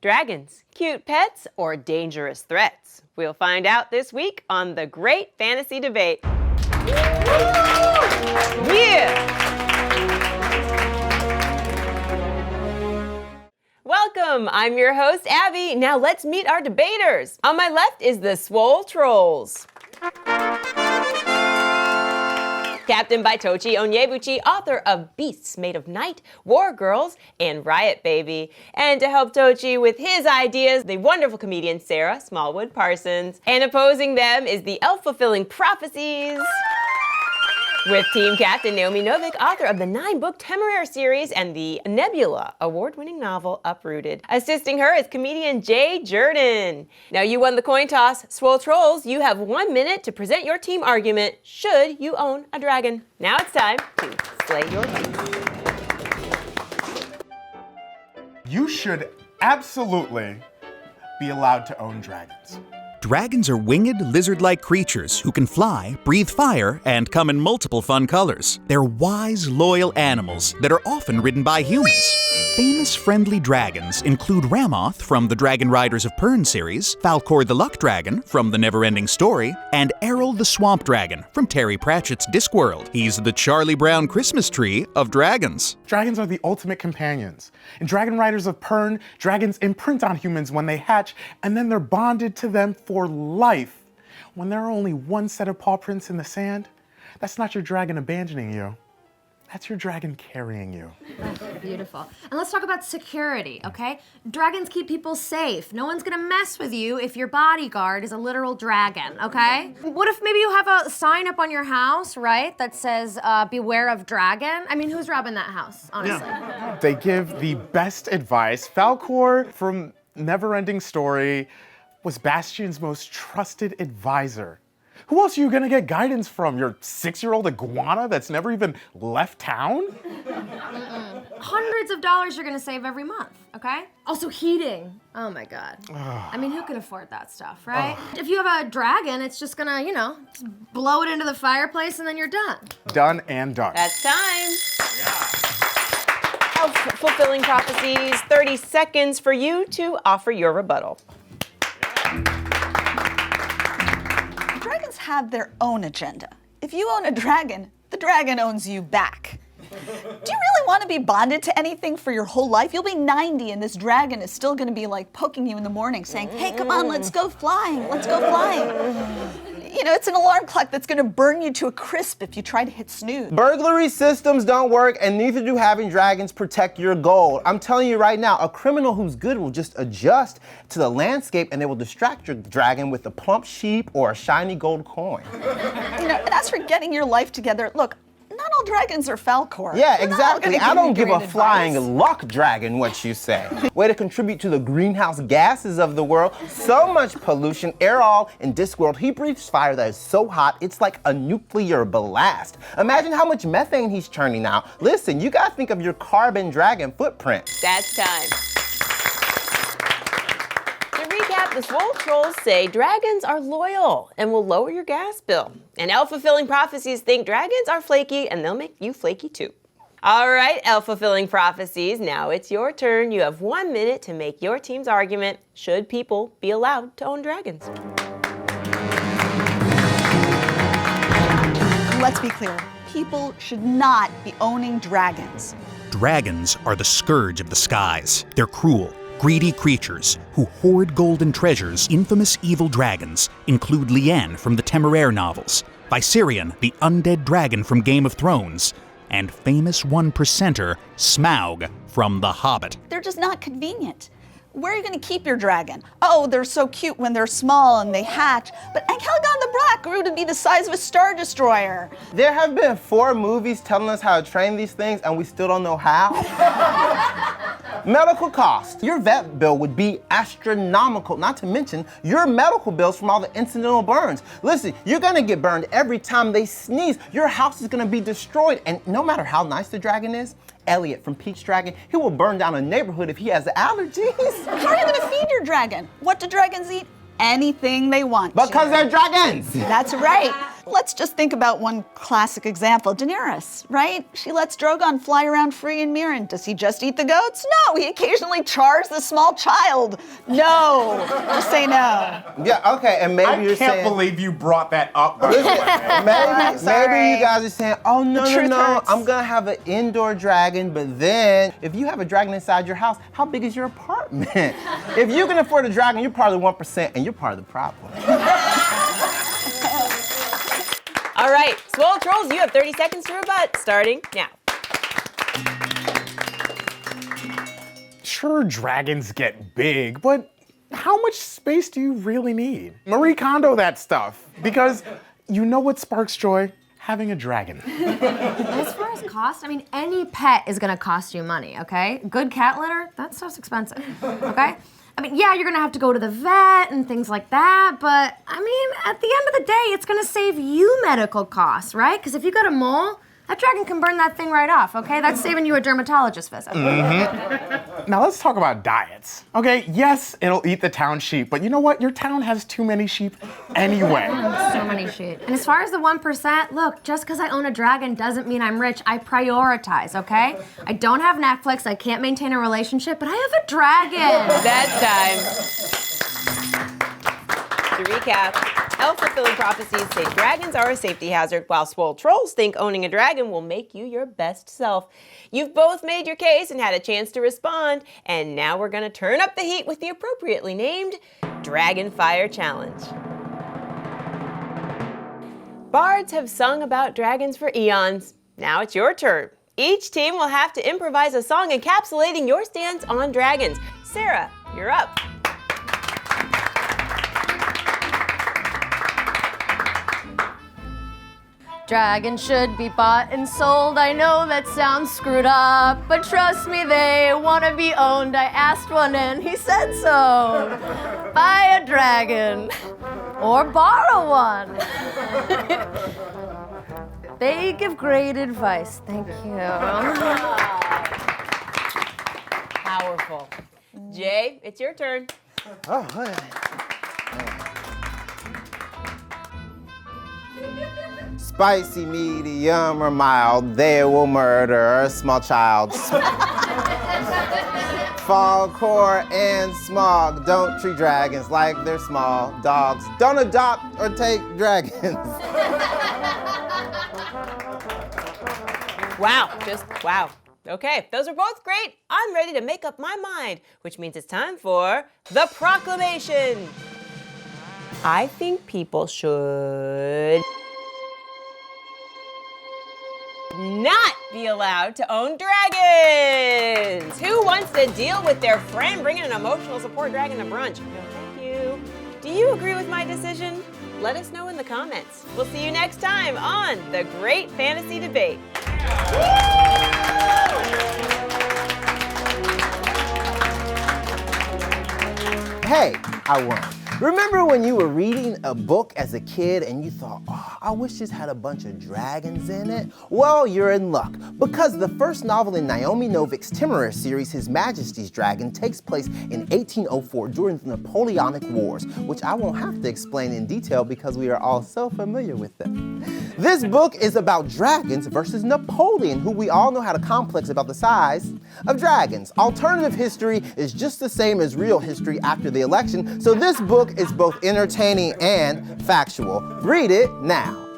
Dragons, cute pets or dangerous threats? We'll find out this week on The Great Fantasy Debate. Yeah! Welcome, I'm your host, Abby. Now let's meet our debaters. On my left is the Swole Trolls. Captained by Tochi Onyebuchi, author of Beasts Made of Night, War Girls, and Riot Baby. And to help Tochi with his ideas, the wonderful comedian Sarah Smallwood Parsons. And opposing them is the Elf-Fulfilling Prophecies, with team captain Naomi Novik, author of the 9-book Temeraire series and the Nebula award-winning novel Uprooted. Assisting her is comedian Jurden. Now you won the coin toss. Swole Trolls, you have 1 minute to present your team argument should you own a dragon. Now it's time to slay your beast. You should absolutely be allowed to own dragons. Dragons are winged, lizard-like creatures who can fly, breathe fire, and come in multiple fun colors. They're wise, loyal animals that are often ridden by humans. Famous friendly dragons include Ramoth from the Dragon Riders of Pern series, Falkor the Luck Dragon from the Neverending Story, and Errol the Swamp Dragon from Terry Pratchett's Discworld. He's the Charlie Brown Christmas tree of dragons. Dragons are the ultimate companions. In Dragon Riders of Pern, dragons imprint on humans when they hatch, and then they're bonded to them for life. When there are only one set of paw prints in the sand, that's not your dragon abandoning you. That's your dragon carrying you. Beautiful. And let's talk about security, okay? Dragons keep people safe. No one's gonna mess with you if your bodyguard is a literal dragon, okay? What if maybe you have a sign up on your house, right, that says, beware of dragon? I mean, who's robbing that house, honestly? Yeah. They give the best advice. Falkor from Neverending Story was Bastion's most trusted advisor. Who else are you gonna get guidance from? Your 6-year-old iguana that's never even left town? Hundreds of dollars you're gonna save every month, okay? Also heating. Oh my God. I mean, who can afford that stuff, right? If you have a dragon, it's just gonna, just blow it into the fireplace and then you're done. Done and done. That's time. Self-fulfilling prophecies, 30 seconds for you to offer your rebuttal. Dragons have their own agenda. If you own a dragon, the dragon owns you back. Do you really want to be bonded to anything for your whole life? You'll be 90 and this dragon is still going to be like poking you in the morning saying, hey, come on, let's go flying, let's go flying. It's an alarm clock that's going to burn you to a crisp if you try to hit snooze. Burglary systems don't work, and neither do having dragons protect your gold. I'm telling you right now, a criminal who's good will just adjust to the landscape and they will distract your dragon with a plump sheep or a shiny gold coin. And as for getting your life together, look, not all dragons are Falkor. Yeah, exactly. I don't give a flying luck dragon what you say. Way to contribute to the greenhouse gases of the world. So much pollution. Errol in Discworld, he breathes fire that is so hot, it's like a nuclear blast. Imagine how much methane he's churning out. Listen, you gotta think of your carbon dragon footprint. That's time. The Swole Trolls say dragons are loyal and will lower your gas bill. And Elf-Fulfilling Prophecies think dragons are flaky and they'll make you flaky too. All right, Elf-Fulfilling Prophecies, now it's your turn. You have 1 minute to make your team's argument. Should people be allowed to own dragons? Let's be clear. People should not be owning dragons. Dragons are the scourge of the skies. They're cruel, greedy creatures who hoard golden treasures. Infamous evil dragons include Lyanne from the Temeraire novels, Viserion, the undead dragon from Game of Thrones, and famous 1%er Smaug from The Hobbit. They're just not convenient. Where are you going to keep your dragon? Oh, they're so cute when they're small and they hatch, but Enkelgon the Black grew to be the size of a Star Destroyer. There have been 4 movies telling us how to train these things and we still don't know how. Medical costs. Your vet bill would be astronomical, not to mention your medical bills from all the incidental burns. Listen, you're gonna get burned every time they sneeze. Your house is gonna be destroyed, and no matter how nice the dragon is, Elliot from Peach Dragon, he will burn down a neighborhood if he has allergies. How are you gonna feed your dragon? What do dragons eat? Anything they want. Because they're dragons. That's right. Let's just think about one classic example, Daenerys, right? She lets Drogon fly around free in Mirren. Does he just eat the goats? No, he occasionally chars the small child. No, just say no. Yeah, okay, and maybe you're saying... I can't believe you brought that up. By the way. Maybe you guys are saying, oh, no, truth hurts. I'm gonna have an indoor dragon, but then if you have a dragon inside your house, how big is your apartment? If you can afford a dragon, you're part of the 1%, and you're part of the problem. All right, Swole Trolls, you have 30 seconds to rebut, starting now. Sure, dragons get big, but how much space do you really need? Marie Kondo that stuff, because you know what sparks joy? Having a dragon. As far as cost, I mean, any pet is gonna cost you money, okay? Good cat litter, that stuff's expensive, okay? I mean, yeah, you're gonna have to go to the vet and things like that, but I mean, at the end of the day, it's gonna save you medical costs, right? Because if you got a mole, that dragon can burn that thing right off, okay? That's saving you a dermatologist visit. Now let's talk about diets. Okay, yes, it'll eat the town sheep, but you know what? Your town has too many sheep anyway. So many sheep. And as far as the 1%, look, just because I own a dragon doesn't mean I'm rich. I prioritize, okay? I don't have Netflix, I can't maintain a relationship, but I have a dragon. That's time. To recap, self-fulfilling prophecies say dragons are a safety hazard, while Swole Trolls think owning a dragon will make you your best self. You've both made your case and had a chance to respond, and now we're gonna turn up the heat with the appropriately named Dragon Fire Challenge. Bards have sung about dragons for eons. Now it's your turn. Each team will have to improvise a song encapsulating your stance on dragons. Sarah, you're up. Dragons should be bought and sold. I know that sounds screwed up, but trust me, they want to be owned. I asked one and he said so. Buy a dragon or borrow one. They give great advice. Thank you. Powerful. Jay, it's your turn. Oh, hey. Spicy, medium, or mild, they will murder a small child. Fog, core, and smog. Don't treat dragons like they're small dogs. Don't adopt or take dragons. Wow, just wow. Okay, those are both great. I'm ready to make up my mind, which means it's time for the proclamation. I think people should not be allowed to own dragons. Who wants to deal with their friend bringing an emotional support dragon to brunch? No, thank you. Do you agree with my decision? Let us know in the comments. We'll see you next time on The Great Fantasy Debate. Hey, I won. Remember when you were reading a book as a kid and you thought, oh, I wish this had a bunch of dragons in it? Well, you're in luck, because the first novel in Naomi Novik's Timuror series, His Majesty's Dragon, takes place in 1804 during the Napoleonic Wars, which I won't have to explain in detail because we are all so familiar with them. This book is about dragons versus Napoleon, who we all know had a complex about the size of dragons. Alternative history is just the same as real history after the election, so this book is both entertaining and factual. Read it now.